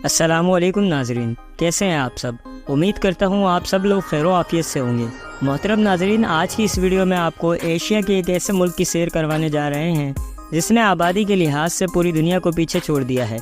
अस्सलाम वालेकुम नाजरीन, कैसे हैं आप सब। उम्मीद करता हूँ आप सब लोग खैर आफियत से होंगे। मोहतरम नाजरीन, आज की इस वीडियो में आपको एशिया के एक ऐसे मुल्क की सैर करवाने जा रहे हैं जिसने आबादी के लिहाज से पूरी दुनिया को पीछे छोड़ दिया है।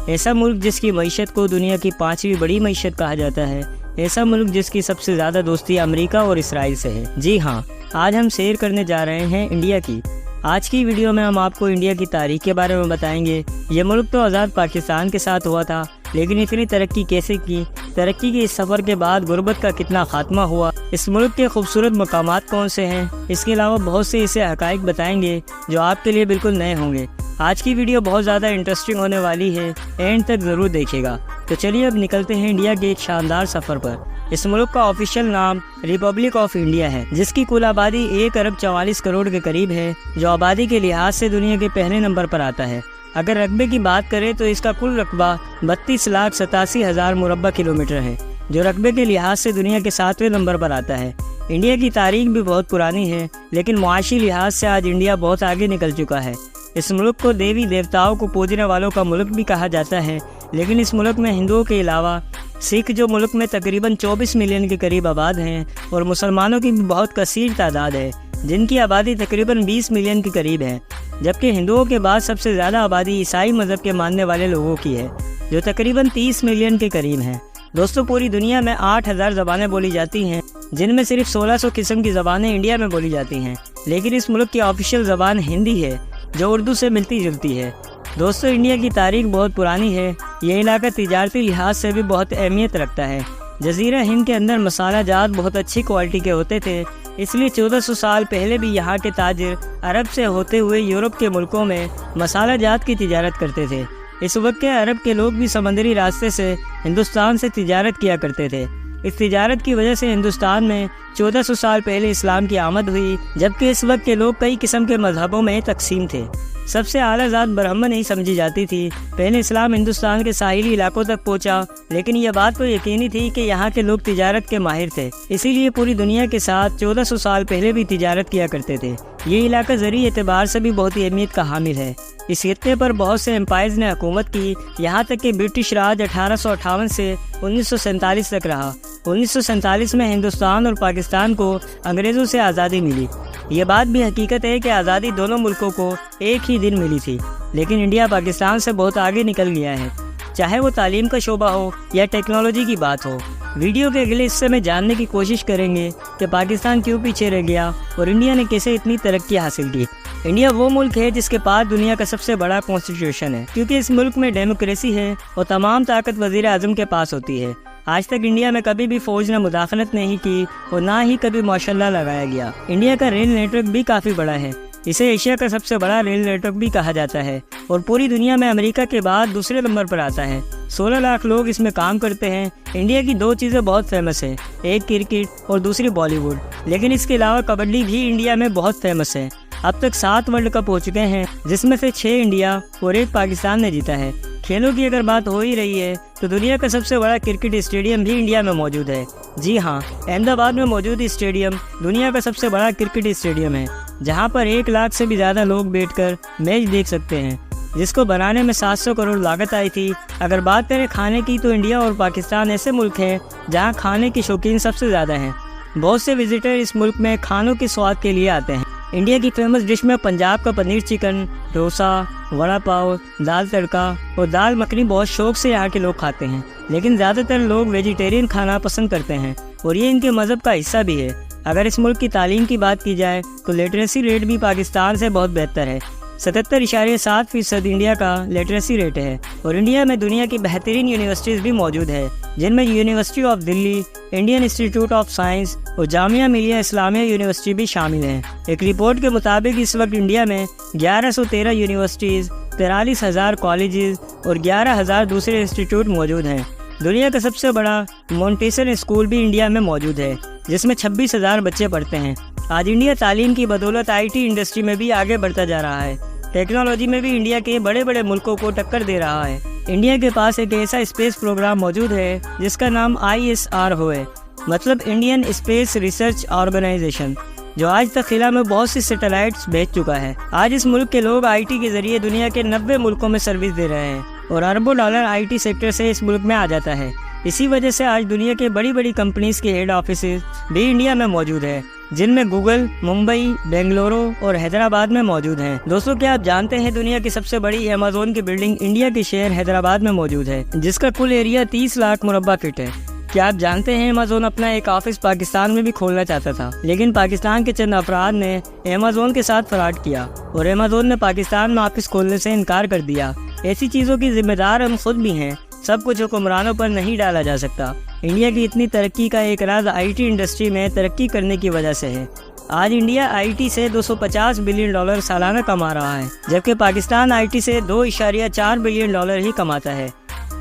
ऐसा मुल्क जिसकी मईशत को दुनिया की 5वीं बड़ी मईशत कहा जाता है। ऐसा मुल्क जिसकी सबसे ज़्यादा दोस्ती अमेरिका और इसराइल से है। जी हाँ, आज हम सैर करने जा रहे हैं इंडिया की। आज की वीडियो में हम आपको इंडिया की तारीख के बारे में बताएंगे। ये मुल्क तो आज़ाद पाकिस्तान के साथ हुआ था, लेकिन इतनी तरक्की कैसे की, तरक्की के इस सफ़र के बाद गुर्बत का कितना खात्मा हुआ, इस मुल्क के खूबसूरत मकामात कौन से हैं, इसके अलावा बहुत से ऐसे हक़ाइक़ बताएंगे जो आपके लिए बिल्कुल नए होंगे। आज की वीडियो बहुत ज़्यादा इंटरेस्टिंग होने वाली है, एंड तक ज़रूर देखिएगा। तो चलिए अब निकलते हैं इंडिया के एक शानदार सफ़र पर। इस मुल्क का ऑफिशियल नाम रिपब्लिक ऑफ इंडिया है, जिसकी कुल आबादी 1 अरब 44 करोड़ के करीब है, जो आबादी के लिहाज से दुनिया के पहले नंबर पर आता है। अगर रकबे की बात करें तो इसका कुल रकबा 32,87,000 मुरब्बा किलोमीटर है, जो रकबे के लिहाज से दुनिया के 7वें नंबर पर आता है। इंडिया की तारीख भी बहुत पुरानी है, लेकिन मुआशी लिहाज से आज इंडिया बहुत आगे निकल चुका है। इस मुल्क को देवी देवताओं को पूजने वालों का मुल्क भी कहा जाता है, लेकिन इस मुल्क में हिंदुओं के अलावा सिख, जो मुल्क में तकरीबन 24 मिलियन के करीब आबाद हैं, और मुसलमानों की भी बहुत कसीर तादाद है, जिनकी आबादी तकरीबन 20 मिलियन के करीब है। जबकि हिंदुओं के बाद सबसे ज़्यादा आबादी ईसाई मज़हब के मानने वाले लोगों की है, जो तकरीबन 30 मिलियन के करीब हैं। दोस्तों, पूरी दुनिया में 8,000 ज़बानें बोली जाती हैं, जिनमें सिर्फ 1600 किस्म की ज़बानें इंडिया में बोली जाती हैं। लेकिन इस मुल्क की ऑफिशियल ज़बान हिंदी है, जो उर्दू से मिलती जुलती है। दोस्तों, इंडिया की तारीख बहुत पुरानी है। ये इलाका तिजारती लिहाज से भी बहुत अहमियत रखता है। जजीरा हिंद के अंदर मसाला जात बहुत अच्छी क्वालिटी के होते थे, इसलिए 1400 साल पहले भी यहाँ के ताजिर अरब से होते हुए यूरोप के मुल्कों में मसाला जात की तिजारत करते थे। इस वक्त के अरब के लोग भी समंदरी रास्ते से हिंदुस्तान से तिजारत किया करते थे। इस तिजारत की वजह से हिंदुस्तान में 1400 साल पहले इस्लाम की आमद हुई, जबकि इस वक्त के लोग कई किस्म के मजहबों में तकसीम थे। सबसे आला ज़ात ब्राह्मण ही समझी जाती थी। पहले इस्लाम हिंदुस्तान के साहिली इलाकों तक पहुंचा, लेकिन यह बात तो यकीनी थी कि यहाँ के लोग तिजारत के माहिर थे, इसीलिए पूरी दुनिया के साथ 1400 साल पहले भी तिजारत किया करते थे। ये इलाका ज़रिए एतबार से भी बहुत ही अहमियत का हामिल है। इस खित्ते पर बहुत से एम्पायर्स ने हुकूमत की, यहाँ तक कि ब्रिटिश राज 1858 से 1947 तक रहा। 1947 में हिंदुस्तान और पाकिस्तान को अंग्रेज़ों से आज़ादी मिली। ये बात भी हकीकत है कि आज़ादी दोनों मुल्कों को एक ही दिन मिली थी, लेकिन इंडिया पाकिस्तान से बहुत आगे निकल गया है, चाहे वो तालीम का शोबा हो या टेक्नोलॉजी की बात हो। वीडियो के अगले हिस्से में जानने की कोशिश करेंगे कि पाकिस्तान क्यों पीछे रह गया और इंडिया ने कैसे इतनी तरक्की हासिल की। इंडिया वो मुल्क है जिसके पास दुनिया का सबसे बड़ा कॉन्स्टिट्यूशन है, क्योंकि इस मुल्क में डेमोक्रेसी है और तमाम ताकत वज़ीर आज़म के पास होती है। आज तक इंडिया में कभी भी फौज ने मुदाखलत नहीं की और ना ही कभी माशाल्लाह लगाया गया। इंडिया का रेल नेटवर्क भी काफ़ी बड़ा है, इसे एशिया का सबसे बड़ा रेल नेटवर्क भी कहा जाता है, और पूरी दुनिया में अमेरिका के बाद दूसरे नंबर पर आता है। 16 लाख लोग इसमें काम करते हैं। इंडिया की 2 चीज़ें बहुत फेमस है, एक क्रिकेट और दूसरी बॉलीवुड, लेकिन इसके अलावा कबड्डी भी इंडिया में बहुत फेमस है। अब तक 7 वर्ल्ड कप हो चुके हैं, जिसमें से 6 इंडिया और 1 पाकिस्तान ने जीता है। खेलों की अगर बात हो ही रही है तो दुनिया का सबसे बड़ा क्रिकेट स्टेडियम भी इंडिया में मौजूद है। जी हाँ, अहमदाबाद में मौजूद स्टेडियम दुनिया का सबसे बड़ा क्रिकेट स्टेडियम है, जहां पर 1 लाख से भी ज़्यादा लोग बैठकर मैच देख सकते हैं, जिसको बनाने में 700 करोड़ लागत आई थी। अगर बात करें खाने की तो इंडिया और पाकिस्तान ऐसे मुल्क हैं जहां खाने के शौकीन सबसे ज़्यादा हैं। बहुत से विजिटर इस मुल्क में खानों के स्वाद के लिए आते हैं। इंडिया की फेमस डिश में पंजाब का पनीर चिकन, डोसा, वड़ा पाव, दाल तड़का और दाल मखनी बहुत शौक से यहाँ के लोग खाते हैं, लेकिन ज़्यादातर लोग वेजिटेरियन खाना पसंद करते हैं और ये इनके मज़हब का हिस्सा भी है। अगर इस मुल्क की तालीम की बात की जाए तो लिटरेसी रेट भी पाकिस्तान से बहुत बेहतर है। 77.7% इंडिया का लिटरेसी रेट है, और इंडिया में दुनिया की बेहतरीन यूनिवर्सिटीज़ भी मौजूद है, जिनमें university of Delhi, Indian institute of science और जामिया मिलिया इस्लामिया यूनिवर्सिटी भी शामिल हैं। एक रिपोर्ट के मुताबिक इस वक्त इंडिया में 1113 यूनिवर्सिटीज़, 43,000 कॉलेजेस और 11,000 दूसरे इंस्टीट्यूट मौजूद हैं। दुनिया का सबसे बड़ा मोंटेसरी स्कूल भी इंडिया में मौजूद है, जिसमें 26,000 बच्चे पढ़ते हैं। आज इंडिया तालीम की बदौलत IT इंडस्ट्री में भी आगे बढ़ता जा रहा है। टेक्नोलॉजी में भी इंडिया के बड़े बड़े मुल्कों को टक्कर दे रहा है। इंडिया के पास एक ऐसा स्पेस प्रोग्राम मौजूद है जिसका नाम ISRO है, मतलब इंडियन स्पेस रिसर्च ऑर्गेनाइजेशन, जो आज तक खिला में बहुत सी सैटेलाइट्स भेज चुका है। आज इस मुल्क के लोग IT के जरिए दुनिया के 90 मुल्कों में सर्विस दे रहे हैं। और अरबों डॉलर IT सेक्टर से इस मुल्क में आ जाता है। इसी वजह से आज दुनिया के बड़ी बड़ी कंपनीज के हेड ऑफिस भी इंडिया में मौजूद है, जिनमें गूगल मुंबई, बेंगलुरु और हैदराबाद में मौजूद हैं। दोस्तों, क्या आप जानते हैं दुनिया की सबसे बड़ी अमेज़न की बिल्डिंग इंडिया के शहर हैदराबाद में मौजूद है, जिसका कुल एरिया 30 लाख मुरब्बा फीट है। क्या आप जानते हैं अमेज़न अपना एक ऑफिस पाकिस्तान में भी खोलना चाहता था, लेकिन पाकिस्तान के चंद अफराद ने अमेज़न के साथ फ्रॉड किया और अमेज़न ने पाकिस्तान में ऑफिस खोलने से इनकार कर दिया। ऐसी चीज़ों की जिम्मेदार हम खुद भी हैं। सब कुछ हुक्मरानों पर नहीं डाला जा सकता। इंडिया की इतनी तरक्की का एक राज IT इंडस्ट्री में तरक्की करने की वजह से है। आज इंडिया IT से 250 बिलियन डॉलर सालाना कमा रहा है, जबकि पाकिस्तान IT से 2.4 बिलियन डॉलर ही कमाता है।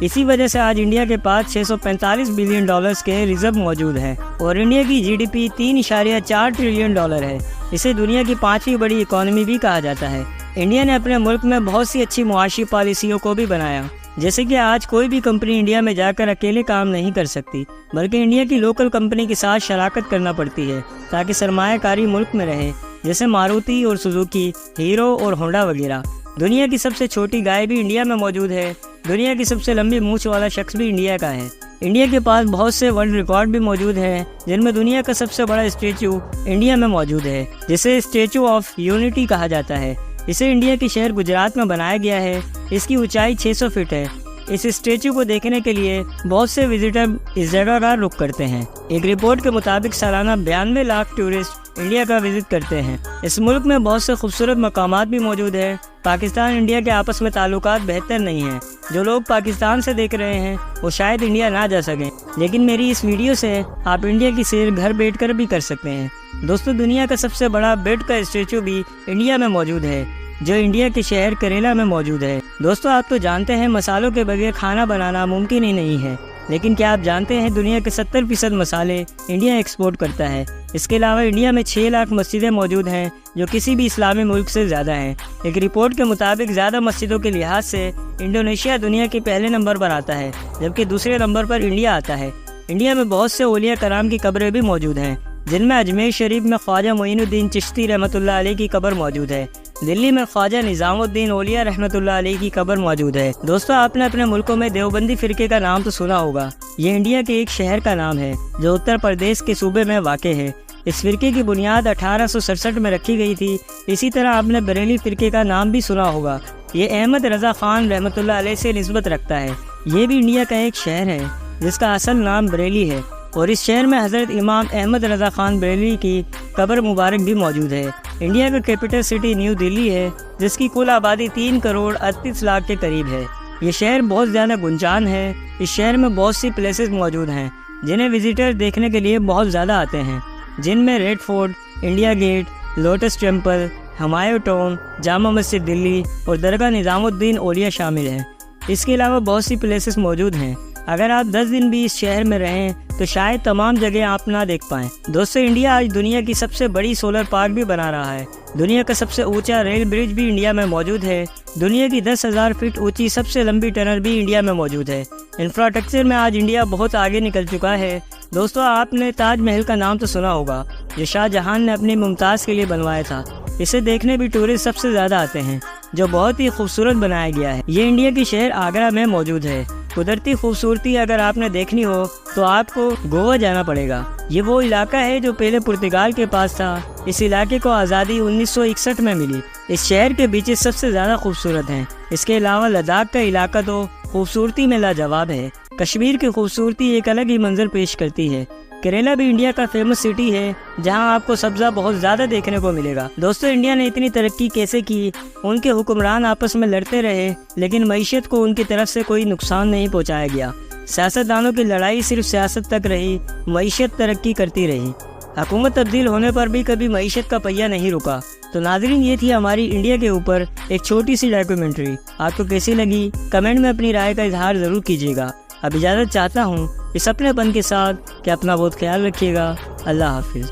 इसी वजह से आज इंडिया के पास 645 बिलियन डॉलर्स के रिजर्व मौजूद हैं और इंडिया की GDP 3.4 ट्रिलियन डॉलर है। इसे दुनिया की 5वीं बड़ी इकोनॉमी भी कहा जाता है। इंडिया ने अपने मुल्क में बहुत सी अच्छी मुआशी पॉलिसियों को भी बनाया, जैसे कि आज कोई भी कंपनी इंडिया में जाकर अकेले काम नहीं कर सकती, बल्कि इंडिया की लोकल कंपनी के साथ शराकत करना पड़ती है ताकि सरमायाकारी मुल्क में रहे, जैसे मारुति और सुजुकी, हीरो और होंडा वगैरह। दुनिया की सबसे छोटी गाय भी इंडिया में मौजूद है। दुनिया की सबसे लंबी मूंछ वाला शख्स भी इंडिया का है। इंडिया के पास बहुत से वर्ल्ड रिकॉर्ड भी मौजूद हैं, जिनमें दुनिया का सबसे बड़ा स्टेचू इंडिया में मौजूद है, जिसे स्टेचू ऑफ यूनिटी कहा जाता है। इसे इंडिया के शहर गुजरात में बनाया गया है। इसकी ऊंचाई 600 फीट है। इस स्टेचू को देखने के लिए बहुत से विजिटर इस जगह का रुख करते हैं। एक रिपोर्ट के मुताबिक सालाना 92 लाख टूरिस्ट इंडिया का विजिट करते हैं। इस मुल्क में बहुत से खूबसूरत मकामात भी मौजूद है। पाकिस्तान इंडिया के आपस में ताल्लुकात बेहतर नहीं हैं। जो लोग पाकिस्तान से देख रहे हैं वो शायद इंडिया ना जा सकें, लेकिन मेरी इस वीडियो से आप इंडिया की सैर घर बैठकर भी कर सकते हैं। दोस्तों, दुनिया का सबसे बड़ा बेड का स्टेचू भी इंडिया में मौजूद है, जो इंडिया के शहर करेला में मौजूद है। दोस्तों, आप तो जानते हैं मसालों के बगैर खाना बनाना मुमकिन ही नहीं है, लेकिन क्या आप जानते हैं दुनिया के 70% मसाले इंडिया एक्सपोर्ट करता है। इसके अलावा इंडिया में 6 लाख मस्जिदें मौजूद हैं, जो किसी भी इस्लामी मुल्क से ज़्यादा हैं। एक रिपोर्ट के मुताबिक ज़्यादा मस्जिदों के लिहाज से इंडोनेशिया दुनिया के पहले नंबर पर आता है, जबकि दूसरे नंबर पर इंडिया आता है। इंडिया में बहुत से औलिया कराम की कब्रें भी मौजूद हैं, जिनमें अजमेर शरीफ में ख्वाजा मोइनुद्दीन चिश्ती रहमतुल्लाह अलैह की कब्र मौजूद है। दिल्ली में ख्वाजा निजामुद्दीन औलिया रहमतुल्लाह अलैह की कब्र मौजूद है। दोस्तों, आपने अपने मुल्कों में देवबंदी फिरके का नाम तो सुना होगा। ये इंडिया के एक शहर का नाम है जो उत्तर प्रदेश के सूबे में वाक़े है। इस फिरके की बुनियाद 1867 में रखी गई थी। इसी तरह आपने बरेली फिरके का नाम भी सुना होगा। ये अहमद रज़ा खान रहमतुल्लाह अलैह से निस्बत रखता है। ये भी इंडिया का एक शहर है जिसका असल नाम बरेली है, और इस शहर में हज़रत इमाम अहमद रज़ा खान बरेली की कब्र मुबारक भी मौजूद है। इंडिया का कैपिटल सिटी न्यू दिल्ली है, जिसकी कुल आबादी 3 करोड़ 38 लाख के करीब है। ये शहर बहुत ज़्यादा गुंजान है। इस शहर में बहुत सी प्लेसेस मौजूद हैं जिन्हें विजिटर देखने के लिए बहुत ज़्यादा आते हैं, जिनमें Red Fort, India Gate, Lotus Temple, Humayun tomb, Jama Masjid Delhi और दरगाह निजामुद्दीन औलिया शामिल हैं। इसके अलावा बहुत सी प्लेसेस मौजूद हैं। अगर आप 10 दिन भी इस शहर में रहें तो शायद तमाम जगह आप ना देख पाएं। दोस्तों, इंडिया आज दुनिया की सबसे बड़ी सोलर पार्क भी बना रहा है। दुनिया का सबसे ऊंचा रेल ब्रिज भी इंडिया में मौजूद है। दुनिया की 10,000 फीट ऊंची सबसे लंबी टनल भी इंडिया में मौजूद है। इंफ्रास्ट्रक्चर में आज इंडिया बहुत आगे निकल चुका है। दोस्तों, आपने ताजमहल का नाम तो सुना होगा, जो शाहजहां ने अपनी मुमताज़ के लिए बनवाया था। इसे देखने भी टूरिस्ट सबसे ज़्यादा आते हैं, जो बहुत ही खूबसूरत बनाया गया है। ये इंडिया के शहर आगरा में मौजूद है। कुदरती खूबसूरती अगर आपने देखनी हो तो आपको गोवा जाना पड़ेगा। ये वो इलाका है जो पहले पुर्तगाल के पास था। इस इलाके को आज़ादी 1961 में मिली। इस शहर के बीचेस सबसे ज़्यादा खूबसूरत हैं। इसके अलावा लद्दाख का इलाका तो खूबसूरती में लाजवाब है। कश्मीर की खूबसूरती एक अलग ही मंजर पेश करती है। केरला भी इंडिया का फेमस सिटी है, जहां आपको सब्जा बहुत ज़्यादा देखने को मिलेगा। दोस्तों, इंडिया ने इतनी तरक्की कैसे की? उनके हुक्मरान आपस में लड़ते रहे, लेकिन मईशत को उनकी तरफ से कोई नुकसान नहीं पहुंचाया गया। सियासतदानों की लड़ाई सिर्फ सियासत तक रही, मईशत तरक्की करती रही। हुकूमत तब्दील होने पर भी कभी मईशत का पहिया नहीं रुका। तो नाज़रीन, ये थी हमारी इंडिया के ऊपर एक छोटी सी डॉक्यूमेंट्री। आपको कैसी लगी? कमेंट में अपनी राय का इजहार ज़रूर कीजिएगा। अब इजाज़त चाहता हूँ इस अपनेपन के साथ कि अपना बहुत ख्याल रखिएगा। अल्लाह हाफिज़।